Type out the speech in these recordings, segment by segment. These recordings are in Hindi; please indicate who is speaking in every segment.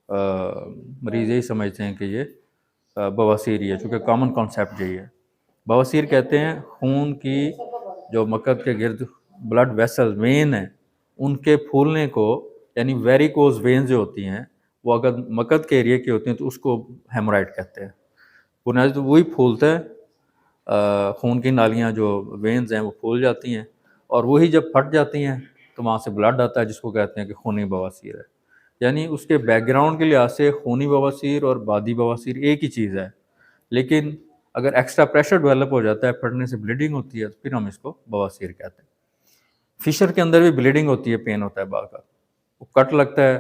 Speaker 1: मरीज़ यही समझते हैं कि ये बवासीर ही है, चूँकि कॉमन कॉन्सेप्ट यही है। बवासीर कहते हैं खून की जो मकद के गिर्द ब्लड वेसल वेन है उनके फूलने को, यानी वेरिकोज वेन जो होती हैं वो अगर मकद के एरिया की होती हैं तो उसको हेमोराइड कहते हैं। बुनियादी तो वही फूलता है, खून की नालियाँ जो वेन्स हैं वो फूल जाती हैं और वही जब फट जाती हैं तो वहाँ से ब्लड आता है जिसको कहते हैं कि खूनी बवासीर है। यानी उसके बैकग्राउंड के लिहाज से खूनी बवासीर और बादी बवासीर एक ही चीज़ है, लेकिन अगर एक्स्ट्रा प्रेशर डेवलप हो जाता है, फटने से ब्लीडिंग होती है, तो फिर हम इसको बवासीर कहते हैं। फिशर के अंदर भी ब्लीडिंग होती है, पेन होता है बाल का, वो कट लगता है।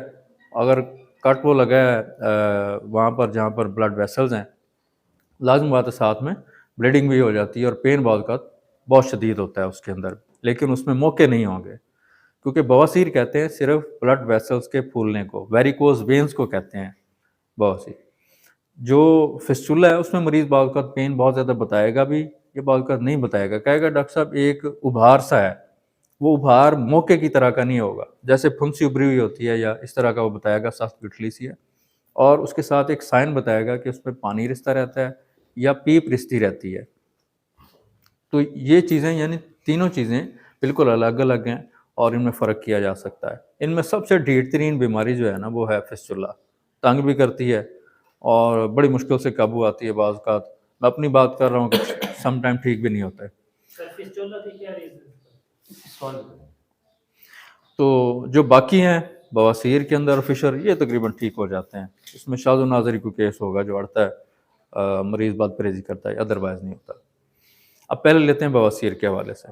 Speaker 1: अगर कट वो लगा है वहाँ पर जहाँ पर ब्लड वेसल्स हैं, लाजमी बात है साथ में ब्लीडिंग भी हो जाती है और पेन बहुत शदीद होता है उसके अंदर, लेकिन उसमें मौके नहीं होंगे क्योंकि बवासीर कहते हैं सिर्फ ब्लड वेसल्स के फूलने को, वेरिकोज वेन्स को कहते हैं बवासीर। जो फिस्टुला है उसमें मरीज बावकात पेन बहुत ज़्यादा बताएगा भी, ये बावकात नहीं बताएगा, कहेगा डॉक्टर साहब एक उभार सा है, वो उभार मौके की तरह का नहीं होगा, जैसे फुंसी उभरी हुई होती है या इस तरह का वो बताएगा, सख्त गुठली सी है, और उसके साथ एक साइन बताएगा कि उसमें पानी रिसता रहता है या पीप रिसती रहती है। तो ये चीज़ें यानी तीनों चीज़ें बिल्कुल अलग अलग हैं और इनमें फ़र्क किया जा सकता है। इनमें सबसे ढीठ तरीन बीमारी जो है ना वो है फिस्टुला, तंग भी करती है और बड़ी मुश्किल से काबू आती है बाज़ औक़ात। मैं अपनी बात कर रहा हूँ कि सम टाइम ठीक भी नहीं होता है।
Speaker 2: सर फिस्टुला की क्या रीज़न है?
Speaker 1: तो जो बाकी हैं बवासीर के अंदर फिशर ये तकरीबन ठीक हो जाते हैं। इसमें शाज़ नाज़री कोई केस होगा जो अड़ता है, मरीज़ बाद परहेज़ी करता है, अदरवाइज़ नहीं होता। अब पहले लेते हैं बवासीर के हवाले से।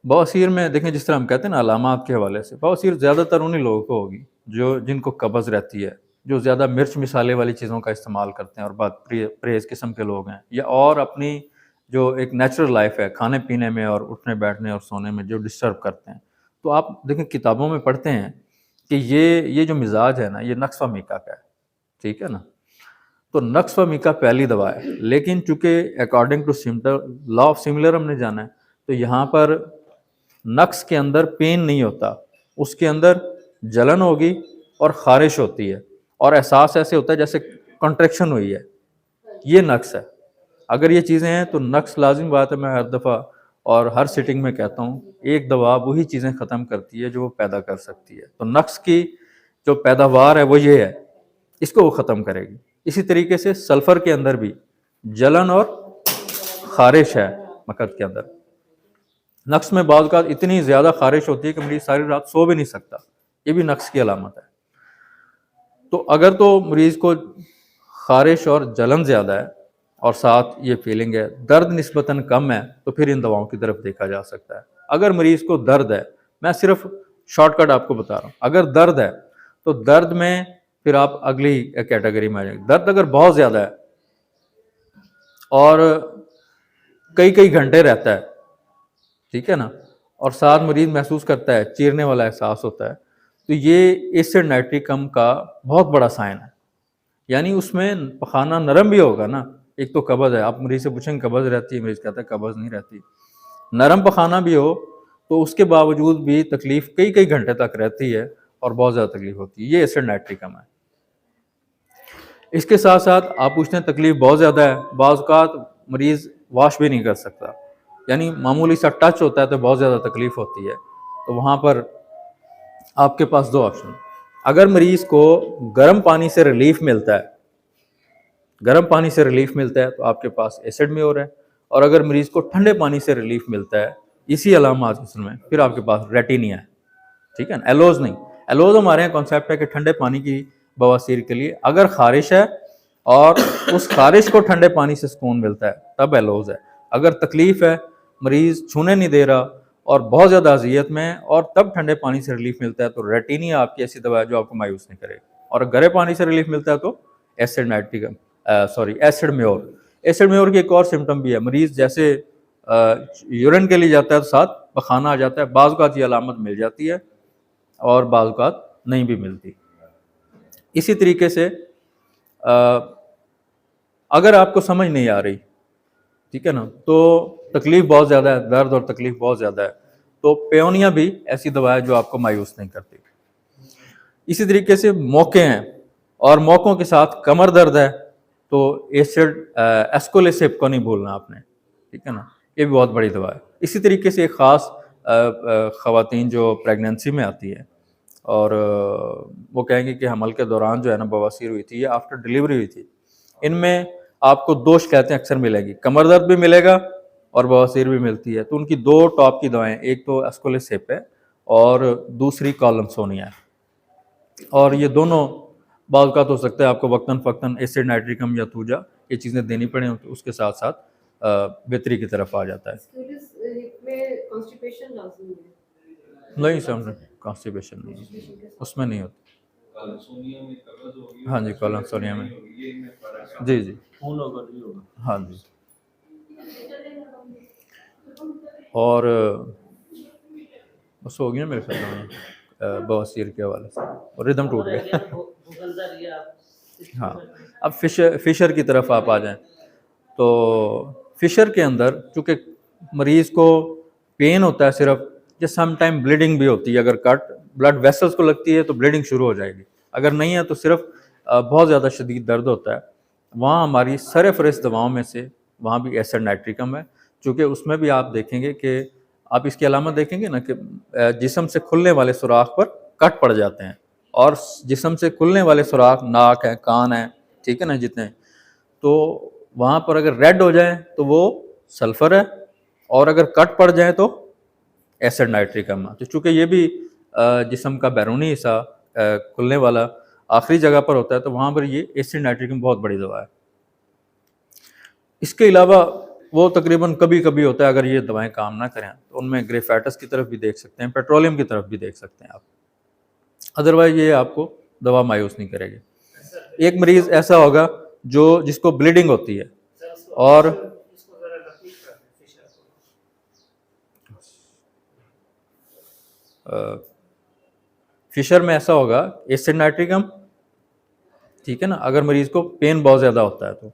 Speaker 1: बवासीर में देखें जिस तरह हम कहते हैं ना अलामात के हवाले से, बवासीर ज़्यादातर उन्हीं लोगों को होगी जो जिनको कब्ज़ रहती है, जो ज़्यादा मिर्च मिसाले वाली चीज़ों का इस्तेमाल करते हैं और बहुत परहेज़ किस्म के लोग हैं, या और अपनी जो एक नेचुरल लाइफ है खाने पीने में और उठने बैठने और सोने में जो डिस्टर्ब करते हैं। तो आप देखें किताबों में पढ़ते हैं कि ये जो मिजाज है ना ये नक्स व मीका का है, ठीक है ना। तो नक्स व मीका पहली दवा है, लेकिन चूंकि according to law of similar हमने जाना है, तो यहाँ पर नक्स के अंदर पेन नहीं होता, उसके अंदर जलन होगी और खारिश होती है और एहसास ऐसे होता है जैसे कॉन्ट्रैक्शन हुई है, ये नक्स है। अगर ये चीज़ें हैं तो नक्स लाजिम बात है, मैं हर दफ़ा और हर सिटिंग में कहता हूँ एक दवा वही चीज़ें ख़त्म करती है जो वो पैदा कर सकती है। तो नक्स की जो पैदावार है वो ये है, इसको वो ख़त्म करेगी। इसी तरीके से सल्फ़र के अंदर भी जलन और खारिश है मकद के अंदर। नक्स में बाद का इतनी ज़्यादा खारिश होती है कि मरीज़ सारी रात सो भी नहीं सकता, ये भी नक्स की अलामत है। तो अगर तो मरीज़ को खारिश और जलन ज़्यादा है और साथ ये फीलिंग है, दर्द निस्बतन कम है, तो फिर इन दवाओं की तरफ देखा जा सकता है। अगर मरीज़ को दर्द है, मैं सिर्फ शॉर्टकट आपको बता रहा हूँ, अगर दर्द है तो दर्द में फिर आप अगली कैटेगरी में आ जाएंगे। दर्द अगर बहुत ज़्यादा है और कई कई घंटे रहता है, ठीक है ना, और साथ मरीज महसूस करता है, चीरने वाला एहसास होता है, तो ये एसिड नाइट्रिकम का बहुत बड़ा साइन है। यानी उसमें पखाना नरम भी होगा ना, एक तो कब्ज़ है, आप मरीज से पूछेंगे कब्ज़ रहती है, मरीज कहता है कब्ज़ नहीं रहती। नरम पखाना भी हो तो उसके बावजूद भी तकलीफ कई कई घंटे तक रहती है और बहुत ज़्यादा तकलीफ होती है, ये एसिड नाइट्रिकम है। इसके साथ साथ आप पूछते हैं तकलीफ बहुत ज़्यादा है, बाज़ औक़ात मरीज़ वॉश भी नहीं कर सकता, यानी मामूली सा टच होता है तो बहुत ज़्यादा तकलीफ होती है। तो वहाँ पर आपके पास दो ऑप्शन, अगर मरीज़ को गर्म पानी से रिलीफ मिलता है, गर्म पानी से रिलीफ मिलता है तो आपके पास एसिड में हो रहा है, और अगर मरीज़ को ठंडे पानी से रिलीफ मिलता है इसी अलामात में, फिर आपके पास रेटिनिया है, ठीक है ना, एलोज नहीं। एलोज हमारे यहाँ कॉन्सेप्ट है कि ठंडे पानी की बवासीर के लिए अगर खारिश है और उस खारिश को ठंडे पानी से सुकून मिलता है तब एलोज है। अगर तकलीफ है, मरीज छूने नहीं दे रहा और बहुत ज़्यादा अजियत में और तब ठंडे पानी से रिलीफ मिलता है, तो रेटिनिया आपकी ऐसी दवा है जो आपको मायूस नहीं करेगी। और गहरे पानी से रिलीफ मिलता है तो acid nitricum acid more. Acid more की एक और सिम्टम भी है, मरीज जैसे यूरिन के लिए जाता है तो साथ पखाना आ जाता है, बाज़ औक़ात ये अलामत मिल जाती है और बाज़ औक़ात नहीं भी मिलती। इसी तरीके से अगर आपको समझ नहीं आ रही, ठीक है ना, तो तकलीफ बहुत ज़्यादा है, दर्द और तकलीफ बहुत ज़्यादा है, तो पेओनिया भी ऐसी दवा है जो आपको मायूस नहीं करती। इसी तरीके से मौके हैं और मौकों के साथ कमर दर्द है तो एसिड एस्कोलिसिप को नहीं भूलना आपने, ठीक है ना, ये भी बहुत बड़ी दवा है। इसी तरीके से एक ख़ास ख़वातीन जो प्रेगनेंसी में आती है और वो कहेंगे कि हमल के दौरान जो है ना बवासीर हुई थी या आफ्टर डिलीवरी हुई थी, इनमें आपको 2 शिकायतें अक्सर मिलेगी, कमर दर्द भी मिलेगा और बवासीर भी मिलती है। तो उनकी 2 टॉप की दवाएं, एक तो एस्कोलिसिप है और दूसरी कॉलमसोनिया है। और ये दोनों बात हो सकता है आपको वक्तन फ़क्तन एसिड नाइट्रिकम या तूजा ये चीज़ें देनी पड़े, तो उसके साथ साथ बेहतरी की तरफ आ जाता है। नहीं समझ, कॉन्स्टिपेशन नहीं है, उसमें नहीं होती। हाँ जी, कॉलमसोनिया में जी जी हाँ जी। और बस हो गया मेरे ख्याल में बवासीर के हवाले से, और रिदम टूट गया। हाँ, अब फिशर की तरफ आप आ जाएं तो फिशर के अंदर चूँकि मरीज़ को पेन होता है सिर्फ, या सम टाइम ब्लीडिंग भी होती है। अगर कट ब्लड वेसल्स को लगती है तो ब्लीडिंग शुरू हो जाएगी, अगर नहीं है तो सिर्फ बहुत ज़्यादा शदीद दर्द होता है। वहाँ हमारी सरफ़हरिस्त दवाओं में से वहाँ भी एसिड नाइट्रिकम है, चूँकि उसमें भी आप देखेंगे कि आप इसकी अलामत देखेंगे ना कि जिस्म से खुलने वाले सुराख पर कट पड़ जाते हैं, और जिस्म से खुलने वाले सुराख नाक है, कान है, ठीक है ना, जितने, तो वहाँ पर अगर रेड हो जाए तो वो सल्फ़र है, और अगर कट पड़ जाए तो एसिड नाइट्रिकम है। तो चूँकि ये भी जिस्म का बैरूनी हिस्सा खुलने वाला आखिरी जगह पर होता है, तो वहाँ पर ये एसिड नाइट्रिकम बहुत बड़ी दवा है। इसके अलावा वो तकरीबन कभी कभी होता है, अगर ये दवाएं काम ना करें तो उनमें ग्रेफाइटस की तरफ भी देख सकते हैं, पेट्रोलियम की तरफ भी देख सकते हैं आप, अदरवाइज ये आपको दवा मायूस नहीं करेगी। एक मरीज़ ऐसा होगा जिसको ब्लीडिंग होती है और फिशर में ऐसा होगा एसिड नाइट्रिकम, ठीक है ना, अगर मरीज़ को पेन बहुत ज़्यादा होता है तो,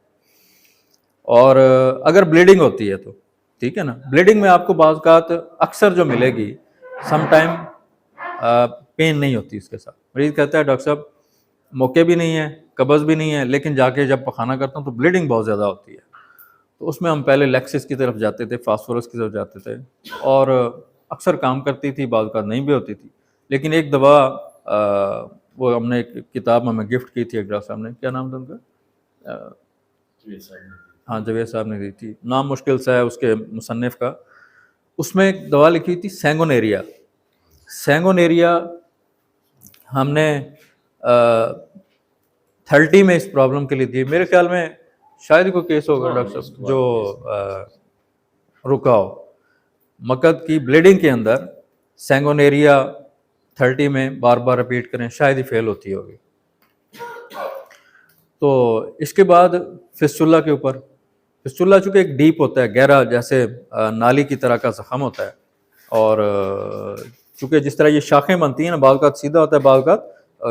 Speaker 1: और अगर ब्लीडिंग होती है तो, ठीक है ना, ब्लीडिंग में आपको बाज़ अक्सर जो मिलेगी, सम टाइम पेन नहीं होती इसके साथ। मरीज़ कहता है डॉक्टर साहब मौके भी नहीं है, कब्ज़ भी नहीं है, लेकिन जाके जब पखाना करता हूँ तो ब्लीडिंग बहुत ज़्यादा होती है। तो उसमें हम पहले लेक्सिस की तरफ जाते थे, फास्फोरस की तरफ जाते थे, और अक्सर काम करती थी, बाज़ नहीं भी होती थी। लेकिन एक दवा वो हमने एक किताब हमें गिफ्ट की थी एक डॉक्टर साहब ने, क्या नाम था उनका, हाँ जवेद साहब ने दी थी, नाम मुश्किल सा है उसके मुसन्निफ का। उसमें एक दवा लिखी थी सैंगोनेरिया। सैंगोनेरिया हमने 30 में इस प्रॉब्लम के लिए दी। मेरे ख्याल में शायद कोई केस होगा डॉक्टर साहब जो रुका हो, मकद की ब्लीडिंग के अंदर सैंगोनेरिया 30 में बार बार रिपीट करें, शायद ही फेल होती होगी। तो इसके बाद फिस्टुला के ऊपर, फिस्टुला चूँकि एक डीप होता है, गहरा, जैसे नाली की तरह का जख्म होता है, और चूँकि जिस तरह ये शाखें बनती हैं ना, बाल का सीधा होता है, बाल का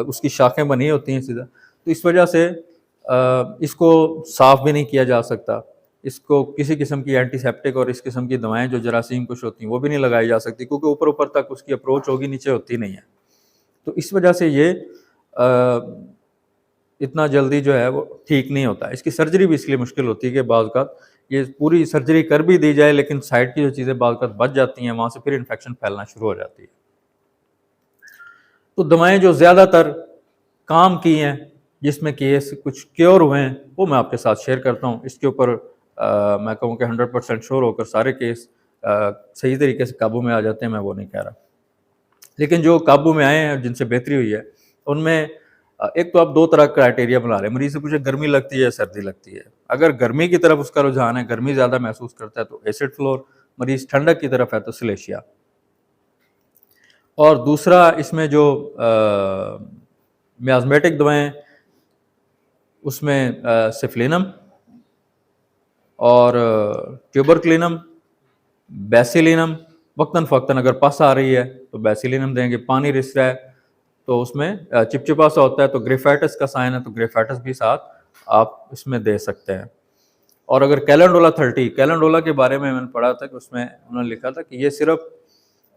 Speaker 1: उसकी शाखें बनी होती हैं सीधा, तो इस वजह से इसको साफ़ भी नहीं किया जा सकता। इसको किसी किस्म की एंटीसेप्टिक और इस किस्म की दवाएं जो जरासीम कुछ होती हैं वो भी नहीं लगाई जा सकती, क्योंकि ऊपर ऊपर तक उसकी अप्रोच होगी, नीचे होती नहीं है। तो इस वजह से ये इतना जल्दी जो है वो ठीक नहीं होता। इसकी सर्जरी भी इसलिए मुश्किल होती है कि बाज़ औक़ात ये पूरी सर्जरी कर भी दी जाए, लेकिन साइड की जो चीज़ें बाज़ औक़ात बच जाती हैं, वहाँ से फिर इन्फेक्शन फैलना शुरू हो जाती है। तो दवाएं जो ज़्यादातर काम की हैं, जिसमें केस कुछ क्योर हुए हैं, वो मैं आपके साथ शेयर करता हूँ। इसके ऊपर मैं कहूँ कि 100% श्योर होकर सारे केस सही तरीके से काबू में आ जाते हैं, मैं वो नहीं कह रहा। लेकिन जो काबू में आए हैं, जिनसे बेहतरी हुई है, उनमें एक तो आप 2 तरह क्राइटेरिया बना लें। मरीज़ से पूछे गर्मी लगती है या सर्दी लगती है। अगर गर्मी की तरफ उसका रुझान है, गर्मी ज़्यादा महसूस करता है तो एसिड फ्लोर, मरीज़ ठंडक की तरफ है तो सिलेशिया। और दूसरा इसमें जो मियाज़मेटिक दवाएं, उसमें सिफ्लिनम और ट्यूबरक्लिनम, बेसिलिनम, वक्तन फ़क्तन अगर पस आ रही है तो बेसिलिनम देंगे। पानी रिस रहा है तो उसमें चिपचिपा सा होता है तो ग्रेफाइटिस का साइन है तो ग्रेफाइटिस भी साथ आप इसमें दे सकते हैं। और अगर कैलेंडोला 30, कैलेंडोला के बारे में मैंने पढ़ा था कि उसमें उन्होंने लिखा था कि ये सिर्फ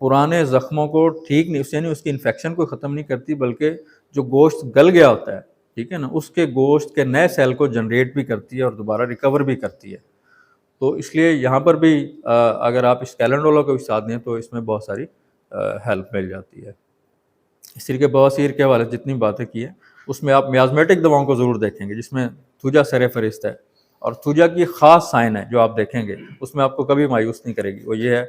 Speaker 1: पुराने ज़ख्मों को ठीक नहीं, यानी उसकी इन्फेक्शन को ख़त्म नहीं करती, बल्कि जो गोश्त गल गया होता है, ठीक है ना, उसके गोश्त के नए सेल को जनरेट भी करती है और दोबारा रिकवर भी करती है। तो इसलिए यहाँ पर भी अगर आप इस कैलेंडोला को भी साथ दें तो इसमें बहुत सारी हेल्प मिल जाती है। इस तरीके बवासीर के हवाले से जितनी बातें की है उसमें आप मियाज़मेटिक दवाओं को ज़रूर देखेंगे, जिसमें थूजा सर फहरिस्त है। और थूजा की ख़ास साइन है जो आप देखेंगे, उसमें आपको कभी मायूस नहीं करेगी, वो ये है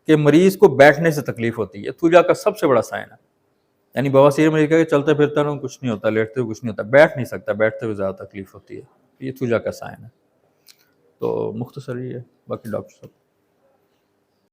Speaker 1: कि मरीज़ को बैठने से तकलीफ़ होती है। थूजा का सबसे बड़ा साइन है। यानी बवासीर मरीज़ का चलते फिरता रहूँ कुछ नहीं होता, लेटते हुए कुछ नहीं होता, बैठ नहीं सकता, बैठते हुए ज़्यादा तकलीफ़ होती है। ये थूजा का साइन है। तो मुख्तसर ये है, बाकी डॉक्टर साहब